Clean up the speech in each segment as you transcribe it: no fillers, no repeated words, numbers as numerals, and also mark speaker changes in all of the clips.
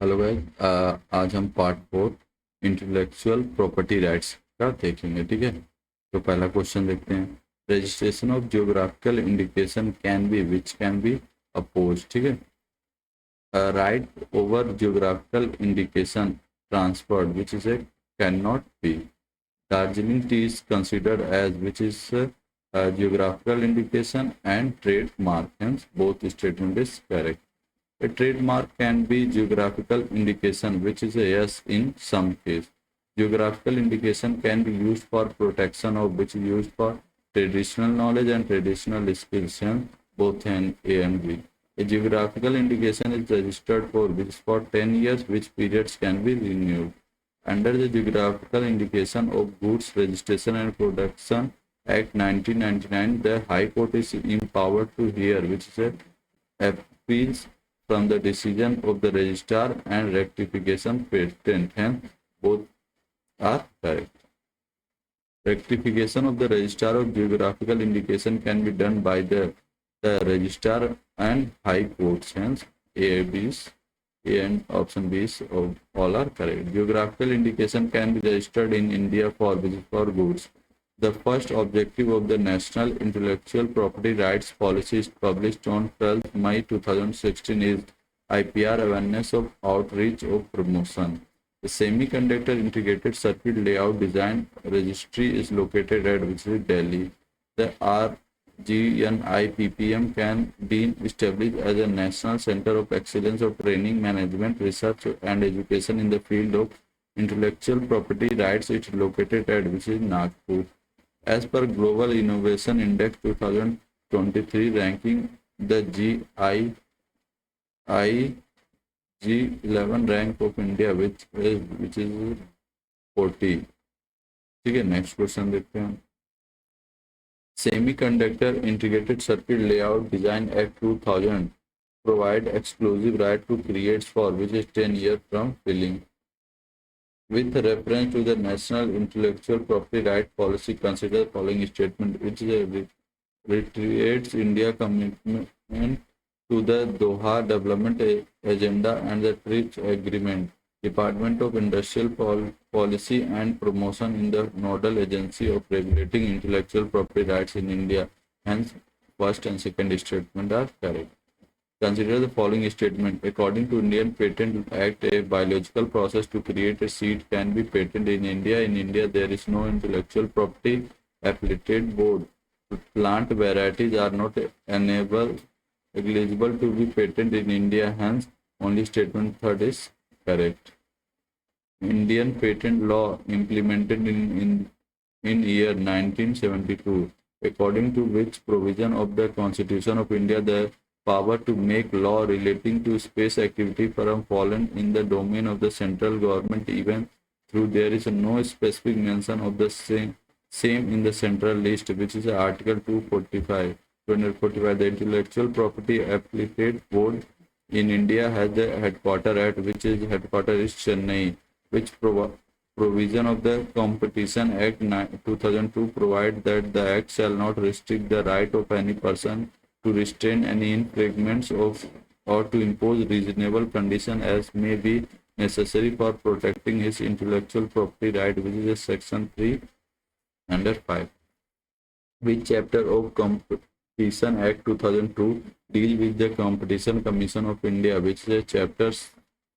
Speaker 1: Hello guys. आज हम part 4 intellectual property rights का देखेंगे। ठीक है, तो पहला क्वेश्चन देखते हैं। Registration of geographical indication can be which can be oppose. ठीक है, right over geographical indication transferred which is a can not be. Darjeeling tea is considered as which is a geographical indication and trademark, hence both statement is correct. A trademark can be geographical indication, which is a yes in some case. Geographical indication can be used for protection of which is used for traditional knowledge and traditional skills, and both in A and B. A geographical indication is registered for which is for 10 years, which periods can be renewed. Under the Geographical Indication of Goods Registration and Production Act 1999, the High Court is empowered to hear which is a appeals from the decision of the registrar and rectification patent. Hence, both are correct. Rectification of the registrar of geographical indication can be done by the registrar and high courts. Hence, A and option B is all are correct. Geographical indication can be registered in India for goods. The first objective of the National Intellectual Property Rights Policy is published on 12th May 2016 is IPR awareness of outreach of promotion. The Semiconductor Integrated Circuit Layout Design Registry is located at which is Delhi. The RGNIPPM can be established as a national center of excellence of training, management, research and education in the field of intellectual property rights. It is located at which is Nagpur. As per Global Innovation Index 2023 ranking, the G11 rank of India which is 40. ठीक है, next question देखते हैं। Semiconductor Integrated Circuit Layout Design Act 2000 provide exclusive right to create for which is 10 years from filing. With reference to the National Intellectual Property Right Policy, consider the following statement, which reiterates India's commitment to the Doha Development Agenda and the TRIPS Agreement. Department of Industrial Policy and Promotion in the nodal agency of regulating intellectual property rights in India. Hence, first and second statement are correct. Consider the following statement. According to Indian Patent Act, a biological process to create a seed can be patented in India. In India, there is no intellectual property affiliated board. Plant varieties are not eligible to be patented in India. Hence, only statement third is correct. Indian patent law implemented in year 1972, according to which provision of the Constitution of India, the power to make law relating to space activity from fallen in the domain of the central government, even though there is no specific mention of the same in the central list, which is Article 245. 245. The Intellectual Property Appellate Board in India has the headquarter at which is headquarter is Chennai, which provision of the Competition Act 2002 provide that the act shall not restrict the right of any person to restrain any infringements of or to impose reasonable condition as may be necessary for protecting his intellectual property right, which is section 3 under 5. Which chapter of Competition Act 2002 deal with the Competition Commission of India, which is chapter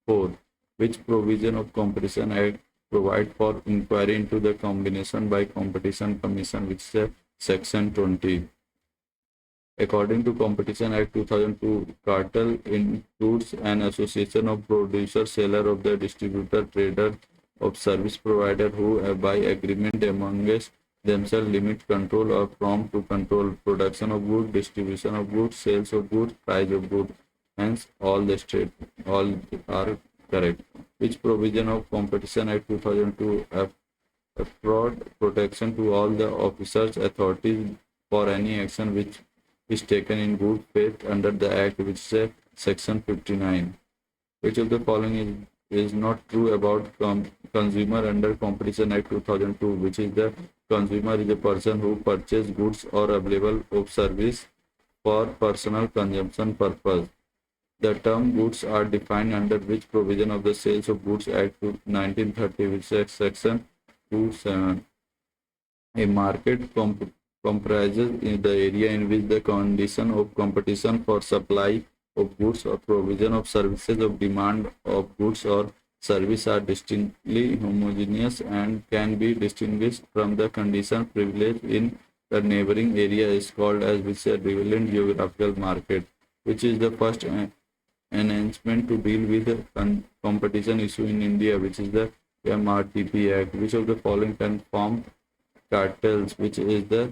Speaker 1: 4. Which provision of Competition Act provide for inquiry into the combination by Competition Commission, which is section 20. According to Competition Act 2002, cartel includes an association of producer, seller of the distributor, trader of service provider who by agreement amongst themselves limit control or from to control production of goods, distribution of goods, sales of goods, price of goods. Hence, all are correct. Which provision of Competition Act 2002 afford protection to all the officers, authorities for any action which is taken in good faith under the Act, which is section 59. Which of the following is not true about consumer under Competition Act 2002, which is the consumer is a person who purchases goods or available of service for personal consumption purpose. The term goods are defined under which provision of the Sales of Goods Act 1930, which is section 27. A market comprises in the area in which the condition of competition for supply of goods or provision of services of demand of goods or service are distinctly homogeneous and can be distinguished from the condition privilege in the neighboring area is called as which a relevant geographical market, which is the first enhancement to deal with the competition issue in India, which is the MRTP Act. Which of the following can form cartels, which is the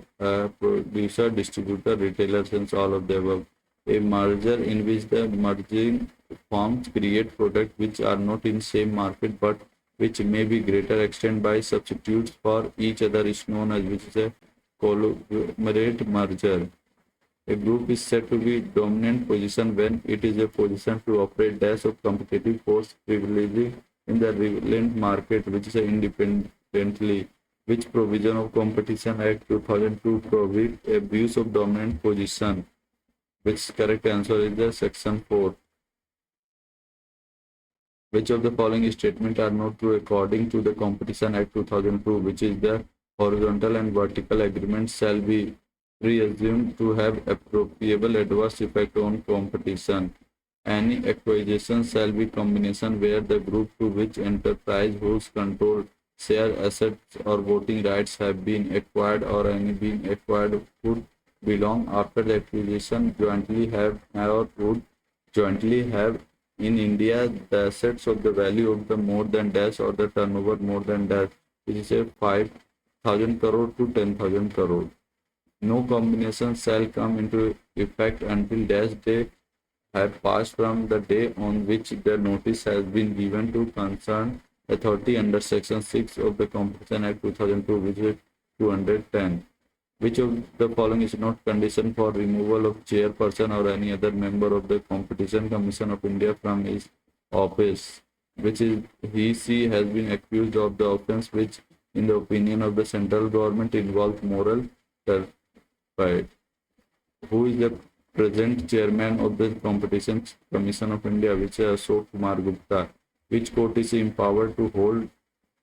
Speaker 1: producer, distributor, retailers, and all of the above. A merger in which the merging firms create products which are not in same market but which may be greater extent by substitutes for each other is known as which is a conglomerate merger. A group is said to be dominant position when it is a position to operate dash of competitive force privileging in the relevant market which is independently. Which provision of Competition Act 2002 prohibit abuse of dominant position? Which correct answer is the section 4. Which of the following statements are not true according to the Competition Act 2002, which is the horizontal and vertical agreements shall be presumed to have appropriable adverse effect on competition. Any acquisition shall be combination where the group to which enterprise whose control share assets or voting rights have been acquired or any being acquired would belong after the acquisition jointly have or would jointly have in India the assets of the value of the more than dash or the turnover more than dash, which is a 5,000 crore to 10,000 crore. No combination shall come into effect until dash day have passed from the day on which the notice has been given to concerned authority under section 6 of the Competition Act 2002, which is 210. Which of the following is not condition for removal of chairperson or any other member of the Competition Commission of India from his office, which is she has been accused of the offence which in the opinion of the central government involves moral turpitude. Who is the present chairman of the Competition Commission of India, which is Ashok Kumar Gupta? Which court is empowered to hold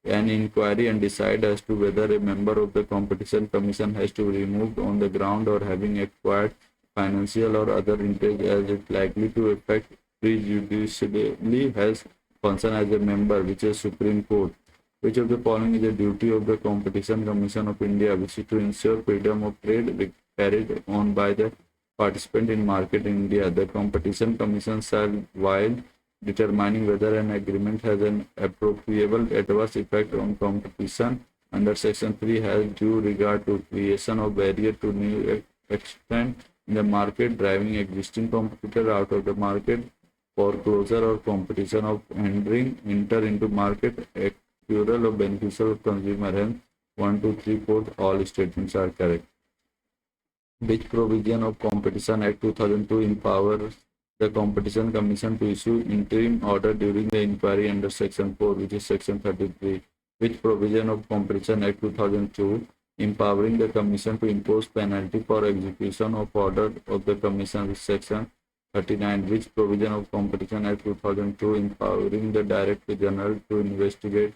Speaker 1: an inquiry and decide as to whether a member of the Competition Commission has to be removed on the ground or having acquired financial or other interest as it likely to affect prejudicially has function as a member, which is Supreme Court. Which of the following is the duty of the Competition Commission of India, which is to ensure freedom of trade carried on by the participant in market in India? The Competition Commission shall, while determining whether an agreement has an appropriable adverse effect on competition under section 3 has due regard to creation of barrier to new extent in the market, driving existing competitor out of the market, foreclosure or competition of entering enter into market, accrual of beneficial of consumer. Hence 1, 2, 3, 4 all statements are correct. Which provision of Competition Act 2002 empowers the Competition Commission to issue interim order during the inquiry under section 4, which is section 33. Which provision of Competition Act 2002 empowering the Commission to impose penalty for execution of order of the Commission, with section 39. Which provision of Competition Act 2002 empowering the Director General to investigate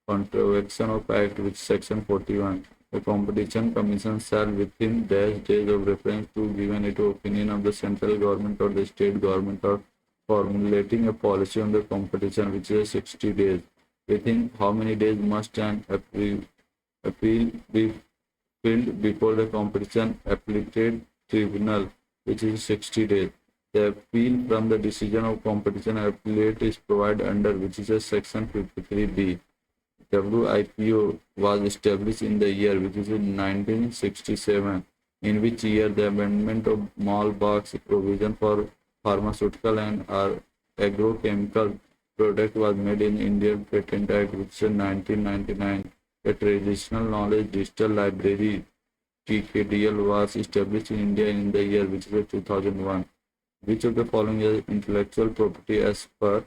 Speaker 1: contravention of Act, with section 41. The Competition Commission shall within dash days of reference to given it opinion of the central government or the state government or formulating a policy on the competition, which is 60 days. Within how many days must an appeal be filed before the Competition Appellate Tribunal, which is 60 days. The appeal from the decision of Competition Appellate is provided under which is a section 53B. WIPO was established in the year which is in 1967, in which year the amendment of Mailbox provision for pharmaceutical and agrochemical product was made in Indian Patent Act, which is in 1999. The Traditional Knowledge Digital Library TKDL was established in India in the year which is 2001. Which of the following is intellectual property as per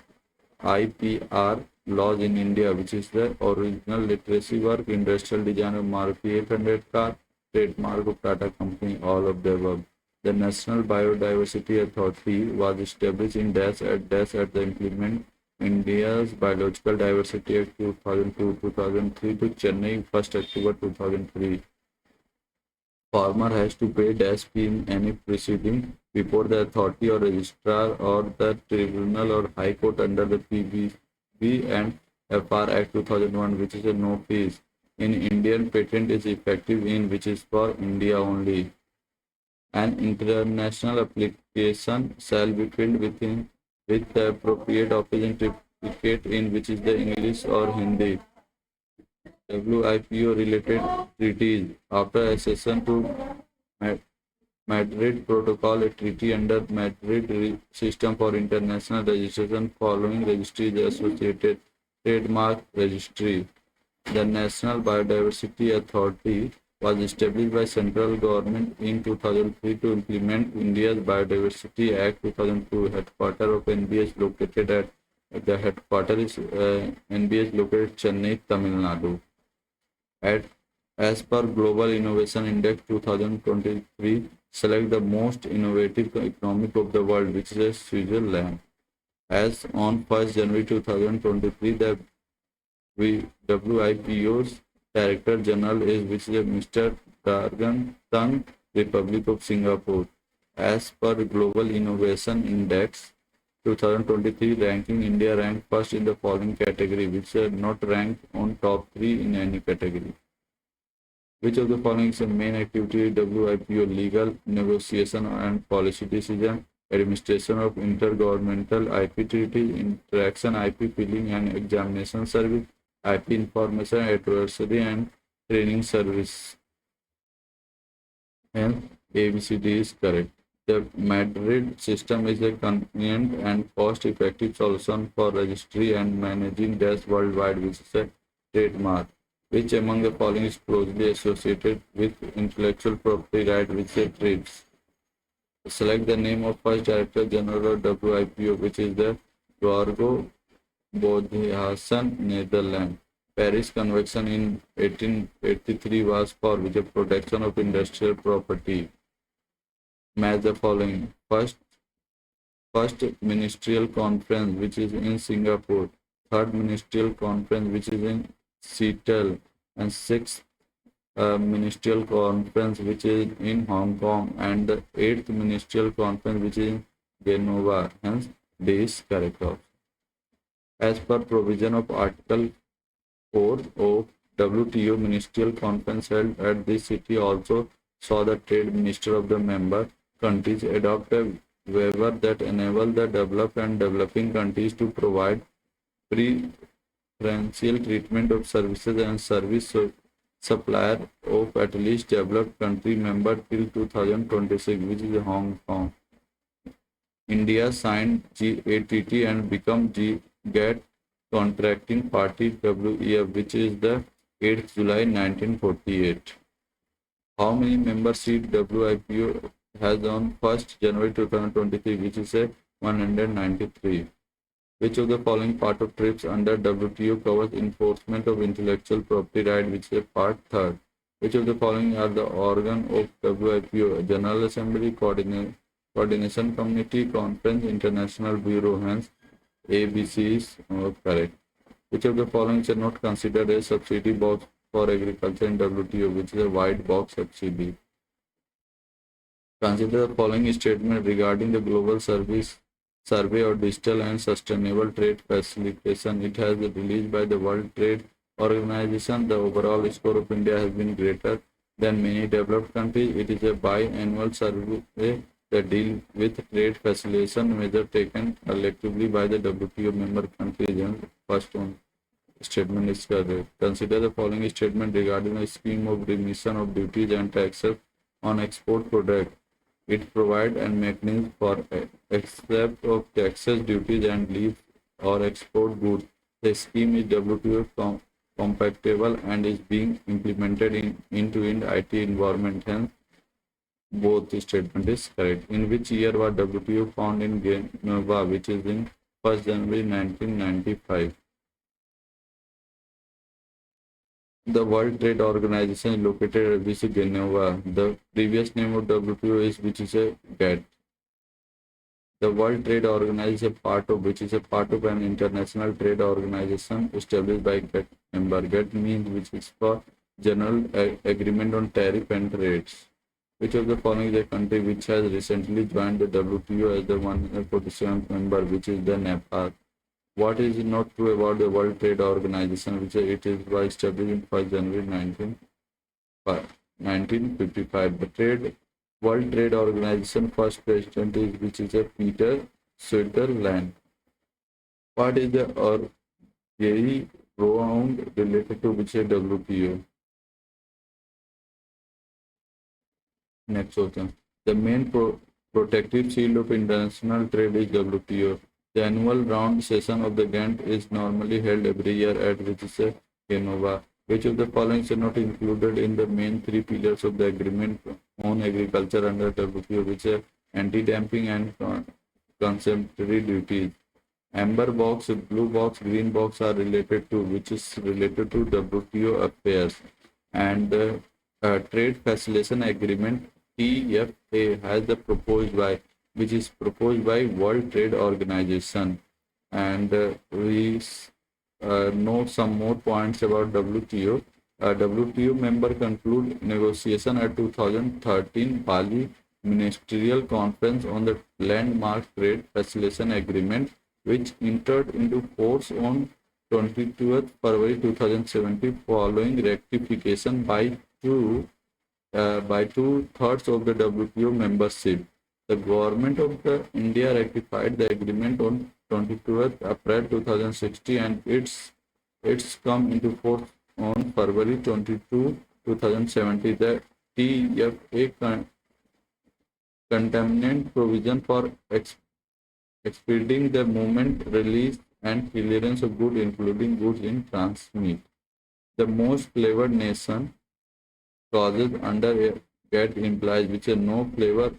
Speaker 1: IPR laws in India, which is the original literacy work, industrial design of Maruti 800 car, trademark of Tata Company, all of the above. The National Biodiversity Authority was established in dash at the implement India's Biological Diversity Act 2002-2003 to Chennai 1st October 2003. Farmer has to pay dash fee in any proceeding before the authority or registrar or the tribunal or high court under the PBB and FR Act 2001, which is a no fees. In Indian patent is effective in which is for India only. An international application shall be filled with the appropriate office and certificate in which is the English or Hindi. WIPO related treaties after accession to Madrid Protocol, a treaty under Madrid System for International Registration following registry is associated trademark registry. The National Biodiversity Authority was established by central government in 2003 to implement India's Biodiversity Act 2002. Headquarters of NBS located at the headquarters is NBS located Chennai, Tamil Nadu. As per Global Innovation Index 2023, select the most innovative economy of the world, which is Switzerland. As on 1st January 2023, the WIPO's Director General is which is Mr. Dargan Tang, Republic of Singapore. As per Global Innovation Index 2023 ranking, India ranked first in the following category, which are not ranked on top 3 in any category. Which of the following is the main activity WIPO? Legal, negotiation and policy decision, administration of intergovernmental IP treaties, interaction, IP filing and examination service, IP information advisory and training service. And ABCD is correct. The Madrid system is a convenient and cost-effective solution for registry and managing dash worldwide, which is a trademark. Which among the following is closely associated with intellectual property right, which is TRIPS? Select the name of first Director General of WIPO, which is the Jorgo Bodhihasan, Netherlands. Paris Convention in 1883 was for which a protection of industrial property. Match the following. First Ministerial Conference, which is in Singapore. Third Ministerial Conference, which is in Seattle. And sixth Ministerial Conference, which is in Hong Kong. And the 8th Ministerial Conference, which is in Genova. Hence, D is correct option. As per provision of Article 4 of WTO, Ministerial Conference held at this city also saw the trade minister of the member countries adopt a waiver that enable the developed and developing countries to provide preferential treatment of services and service supplier of at least developed country member till 2026, which is Hong Kong. India signed GATT and become GATT contracting party WEF, which is the 8th July 1948. How many member seats WIPO has on 1st January 2023, which is a 193. Which of the following part of TRIPS under WTO covers enforcement of intellectual property right, which is a part 3rd? Which of the following are the organ of WIPO? General Assembly, Coordination Committee, Conference, International Bureau. Hence, ABC is correct. Which of the following is not considered a subsidy box for agriculture in WTO, which is a white box subsidy? Consider the following statement regarding the Global Survey of Digital and Sustainable Trade Facilitation. It has been released by the World Trade Organization. The overall score of India has been greater than many developed countries. It is a biannual survey that deals with trade facilitation measures taken collectively by the WTO member countries. And first one statement is correct. Consider the following statement regarding a scheme of remission of duties and taxes on export products. It provides a mechanism for accept of taxes, duties, and leave or export goods. The scheme is WTO compatible and is being implemented in end-to-end IT environment. Hence, both statement is correct. In which year was WTO found in Geneva, which is in 1st January 1995? The World Trade Organization is located at Geneva. The previous name of WTO is which is a GATT. The World Trade Organization is a part of an international trade organization established by GATT member. GATT means which is for General Agreement on Tariff and Rates. Which of the following is a country which has recently joined the WTO as the 147th member, which is the Nepal? What is not true about the World Trade Organization, which it is was established in 1st January 1955. The World Trade Organization first president is which is a Peter Sutherland. What is the Gay round related to which a WTO? Next question. The main protective shield of international trade is WTO. The annual round session of the GATT is normally held every year at which is a Geneva. Which of the following are not included in the main three pillars of the agreement on agriculture under WTO, which are anti-dumping and consumptory duties? Amber box, blue box, green box are related to which is related to WTO affairs, and the trade facilitation agreement TFA has the proposed by which is proposed by World Trade Organization, and we know some more points about WTO. WTO member conclude negotiation at 2013 Bali Ministerial Conference on the landmark trade facilitation agreement, which entered into force on 22th February 2017 following rectification by two-thirds of the WTO membership. The government of India ratified the agreement on 22th April 2016 and it's come into force on February 22, 2017. The TFA contaminant provision for expediting the movement, release, and clearance of goods, including goods in transit. The most flavored nation clauses under GATT implies which are no flavor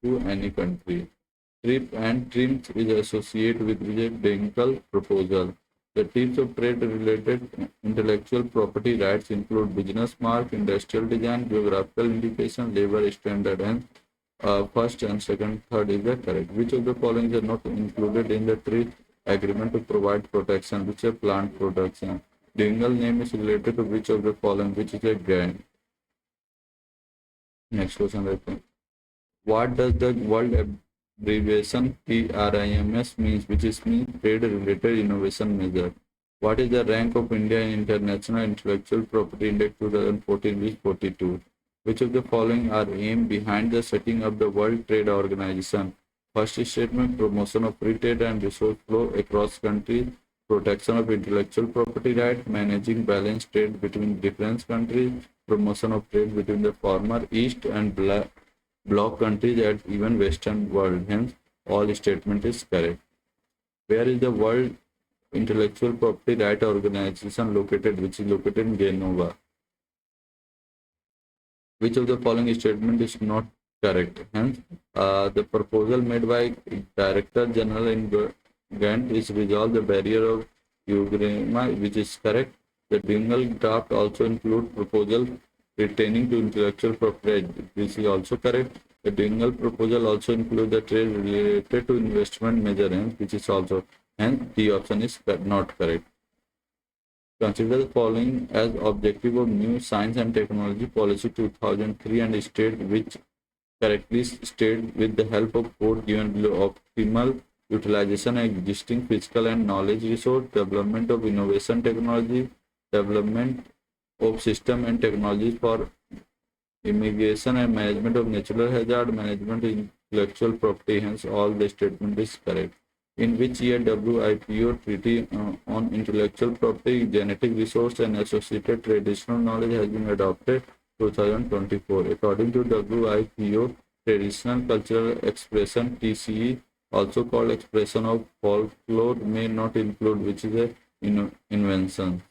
Speaker 1: to any country. TRIP and TRIMS is associated with the Dinkel proposal. The types of trade-related intellectual property rights include business mark, industrial design, geographical indication, labor standard, and first and second, third is the correct. Which of the following are not included in the trade agreement to provide protection, which are plant protection? Dingle name is related to which of the following, which is a grant. Next question. What does the world abbreviation TRIMS means, which is mean trade related innovation measure? What is the rank of India in International Intellectual Property Index 2014 with 42? Which of the following are aimed behind the setting up the World Trade Organization? First statement, promotion of free trade and resource flow across countries, protection of intellectual property rights, managing balanced trade between different countries, promotion of trade between the former East and bloc countries and even Western world. Hence, all statement is correct. Where is the World Intellectual Property Right Organization located, which is located in Geneva? Which of the following statement is not correct? Hence, the proposal made by Director General in GATT is resolve the barrier of Ukraine, which is correct. The Dingle draft also include proposal pertaining to intellectual property. This is also correct. The Dingle proposal also include the trade related to investment measure, which is also, hence the option is not correct. Consider the following as objective of new science and technology policy 2003 and state which correctly state with the help of code given below optimal utilization of existing physical and knowledge resource, development of innovation technology, development of system and technologies for mitigation and management of natural hazard, management of intellectual property. Hence, all the statement is correct. In which year WIPO Treaty on Intellectual Property, Genetic Resource and Associated Traditional Knowledge has been adopted? 2024. According to WIPO, traditional cultural expression TCE, also called expression of folklore, may not include which is a invention.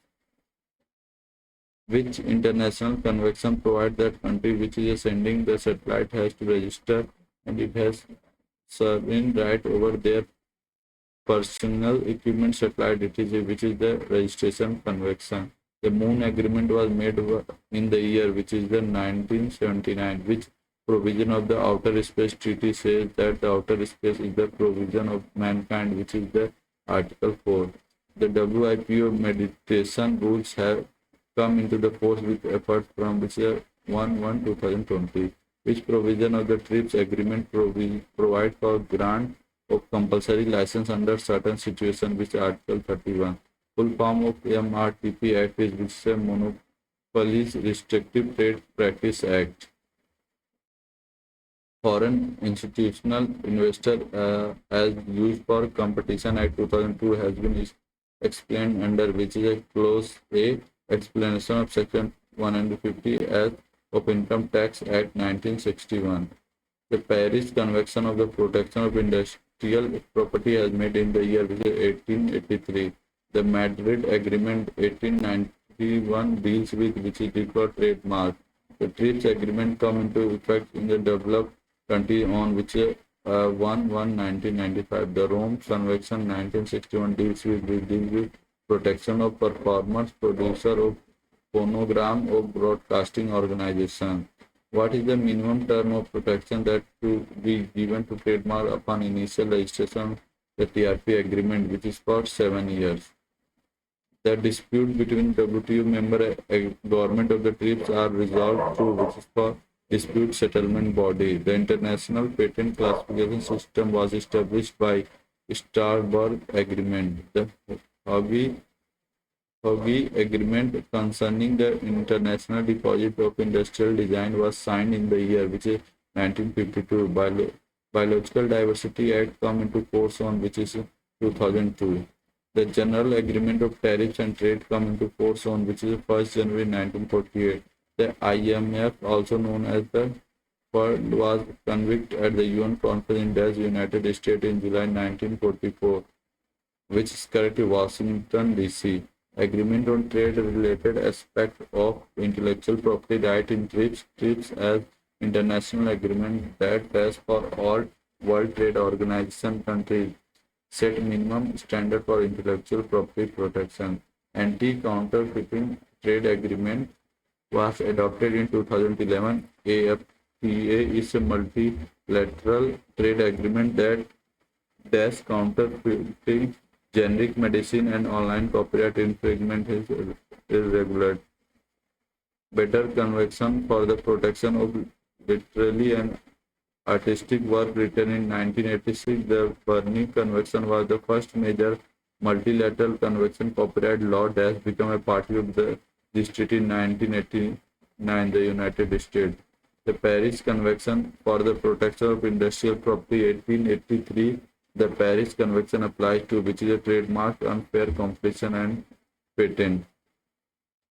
Speaker 1: Which international convention provides that country which is sending the satellite has to register and it has sovereign right over their personal equipment supplied, which is the registration convention. The Moon Agreement was made in the year which is the 1979, which provision of the Outer Space Treaty says that the outer space is the provision of mankind, which is the Article 4. The WIPO meditation rules have come into the force with effort from which 1/1/2020, which provision of the TRIPS agreement provide for grant of compulsory license under certain situations, which Article 31. Full form of MRTP Act is which is a Monopolies Restrictive Trade Practice Act. Foreign institutional investor as used for Competition Act 2002 has been explained under which is a clause A explanation of section 150 as of Income Tax Act 1961. The Paris Convention of the Protection of Industrial Property has made in the year 1883. The Madrid Agreement 1891 deals with which is for trademark. The TRIPS agreement come into effect in the developed country on which 1/1/1995. The Rome Convention 1961 deals with protection of performers, producer of phonogram of broadcasting organization. What is the minimum term of protection that to be given to trademark upon initial registration? The TRP agreement, which is for 7 years. The dispute between WTO member government of the TRIPS are resolved through which is for dispute settlement body. The International Patent Classification System was established by Starboard Agreement. The Hague Agreement concerning the International Deposit of Industrial Design was signed in the year which is 1952. Biological Diversity Act come into force on which is 2002. The General Agreement of Tariffs and Trade come into force on which is 1st January 1948. The IMF, also known as the FED, was convened at the UN conference in the United States in July 1944, which is currently Washington, D.C. Agreement on trade related aspect of intellectual property right in TRIPS. TRIPS as international agreement that has for all World Trade Organization countries set minimum standard for intellectual property protection. Anti-counterfeiting trade agreement was adopted in 2011. AFTA is a multilateral trade agreement that does counterfeiting, generic medicine, and online copyright infringement is irregular. Better convention for the protection of literary and artistic work written in 1986. The Berne Convention was the first major multilateral convention copyright law that has become a party of this treaty in 1989, the United States. The Paris Convention for the Protection of Industrial Property 1883. The Paris Convention applies to which is a trademark, unfair competition, and patent.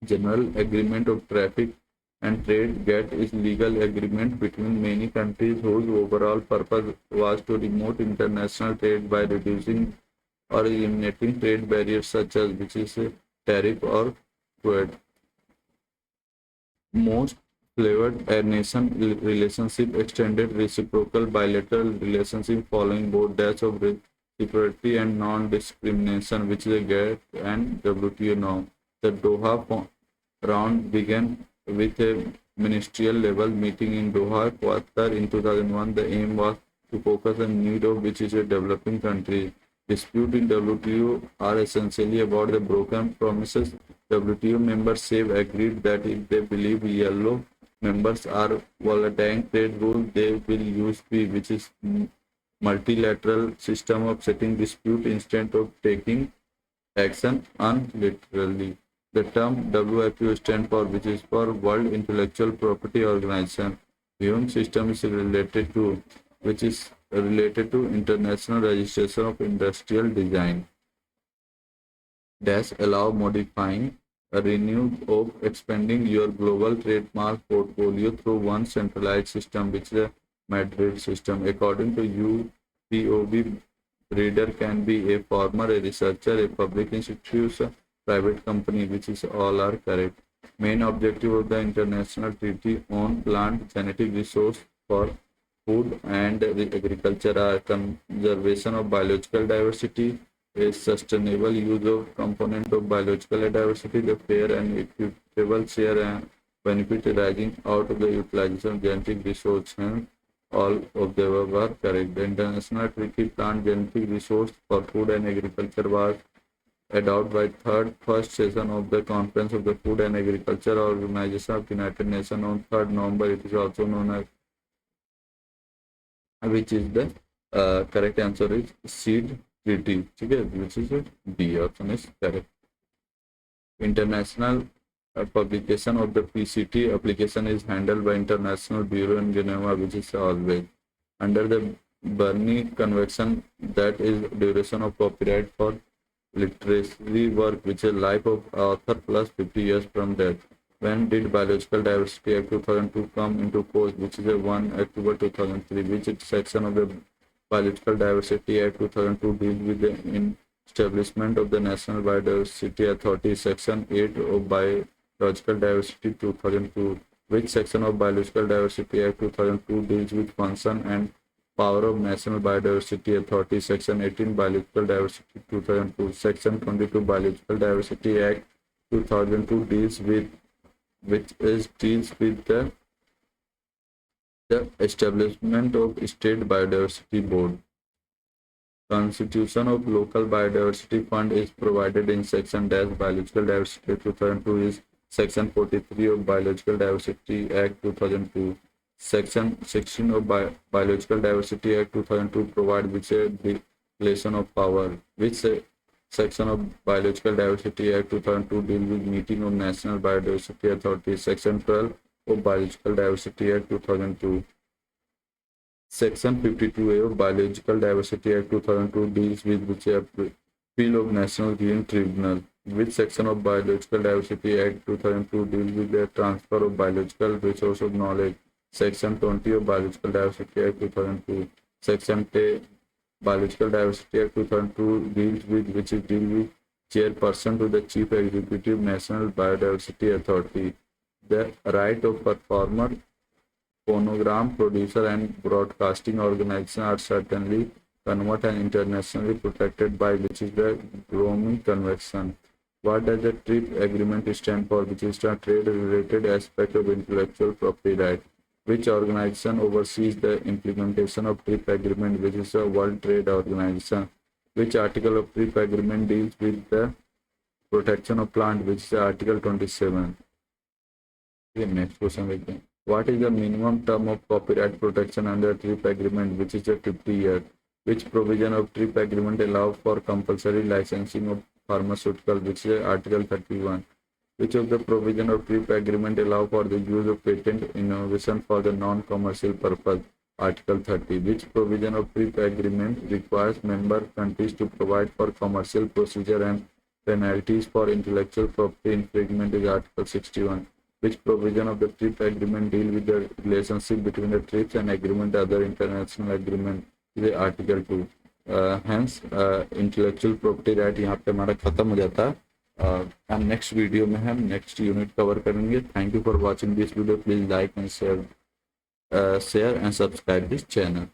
Speaker 1: General Agreement of Traffic and Trade GATT is legal agreement between many countries whose overall purpose was to promote international trade by reducing or eliminating trade barriers such as which is a tariff or quota. Most flavored nation relationship extended reciprocal bilateral relationship following both dash of reciprocity and non-discrimination, which is a GATT and WTO norm. The Doha round began with a ministerial level meeting in Doha, Qatar in 2001. The aim was to focus on need of which is a developing country. Disputes in WTO are essentially about the broken promises. WTO members have agreed that if they believe yellow members are volatile trade rules, they will use P, which is multilateral system of setting dispute instead of taking action unilaterally. The term WIPO stands for which is for World Intellectual Property Organization. WIPO system is related to which is related to International Registration of Industrial Design. Dash allow modifying a renewed of expanding your global trademark portfolio through one centralized system, which is a Madrid system. According to UPOB, reader can be a farmer, a researcher, a public institution, private company, which is all are correct. Main objective of the International Treaty on Plant Genetic Resource for Food and Agriculture are conservation of biological diversity, a sustainable use of component of biological diversity, the fair and equitable share and benefit arising out of the utilization of genetic resource. Hence, all of the above are correct. The International Treaty Plant Genetic Resource for Food and Agriculture was adopted by first session of the Conference of the Food and Agriculture Organization of United Nations on 3rd November. It is also known as, which is the correct answer is seed treaty. ठीक है, which is D option is correct. International publication of the PCT application is handled by International Bureau in Geneva, which is always under the Berne Convention, that is duration of copyright for literary work, which is life of author plus 50 years from death. When did Biological Diversity Act 2002 come into force, which is a 1 October 2003, which section of the Biological Diversity Act 2002 deals with the establishment of the National Biodiversity Authority, section 8 of Biological Diversity 2002. Which section of Biological Diversity Act 2002 deals with function and power of National Biodiversity Authority, section 18 Biological Diversity 2002. Section 22 Biological Diversity Act 2002 deals with the establishment of State Biodiversity Board. Constitution of Local Biodiversity Fund is provided in section dash Biological Diversity 2002 is section 43 of Biological Diversity Act 2002. Section 16 of Biological Diversity Act 2002 provides which a declaration of power. Which section of Biological Diversity Act 2002 deals with meeting of National Biodiversity Authority, section 12 of Biological Diversity Act 2002. Section 52A of Biological Diversity Act 2002 deals with which appeal of National Green Tribunal. Which section of Biological Diversity Act 2002 deals with the transfer of biological resource of knowledge, section 20 of Biological Diversity Act 2002. Section 10 Biological Diversity Act 2002 deals with chairperson to the Chief Executive National Biodiversity Authority. The right of performer, phonogram producer and broadcasting organization are certainly convert and internationally protected by which is the Rome Convention. What does the TRIP agreement stand for, which is the trade related aspect of intellectual property right? Which organization oversees the implementation of TRIP agreement, which is the World Trade Organization? Which article of TRIP agreement deals with the protection of plant, which is Article 27? Okay, next question again. What is the minimum term of copyright protection under TRIP agreement, which is a 50 years? Which provision of TRIP agreement allows for compulsory licensing of pharmaceutical, which is Article 31? Which of the provision of TRIP agreement allow for the use of patent innovation for the non-commercial purpose, Article 30? Which provision of TRIP agreement requires member countries to provide for commercial procedure and penalties for intellectual property infringement, is Article 61? Which provision of the TRIP agreement deal with the relationship between the TRIPS and agreement other international agreement, is Article 2? Hence intellectual property right यहाँ पे हमारा खत्म हो जाता है. हम next video में हम नेक्स्ट यूनिट कवर करेंगे. Thank you for watching this video. Please like and share and subscribe this channel.